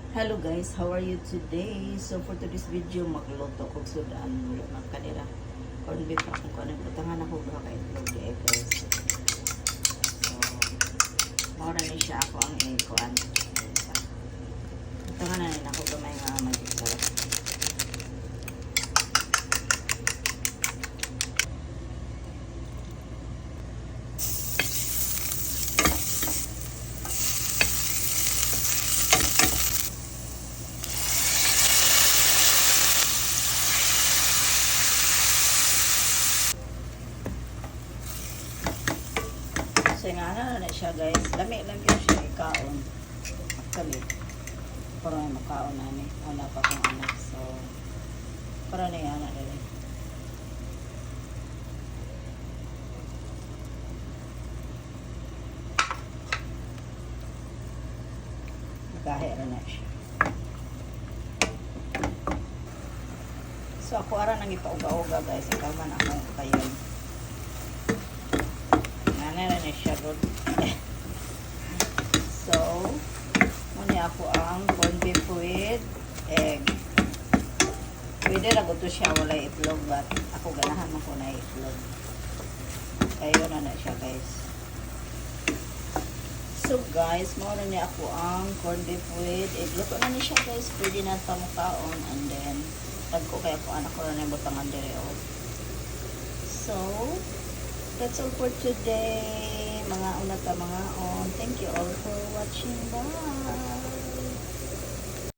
Hello guys, how are you today? So for today's video, magluto ko sudan ulo ng kanila. Corn beef ako kung ano. Butangan ako baka itlog eh guys. So, maura ni siya ako ang ikuan. Butangan na rin ako gamay nga mag-sarap. So nga na siya guys. Lami lang yun siya ikaon. Actually, para makaon na ni. Wala pa kong anak. So, para na yan na rin. Magahira na siya. So, ako ara nang ipauga-uga guys. Ikaw man ako kayo. Na siya doon. So, muna ako ang corned beef with egg. Pwede na to siya wala itlog, but ako ganahan mo ko na itlog. Ayun na siya guys. So guys, muna niya ako ang corned beef with egg. Luto na niya siya guys. Pwede na pamukaon. And then, tagko kaya po anak ko na yung butangan dire. So, that's all for today, mga unata mga on. Thank you all for watching. Bye!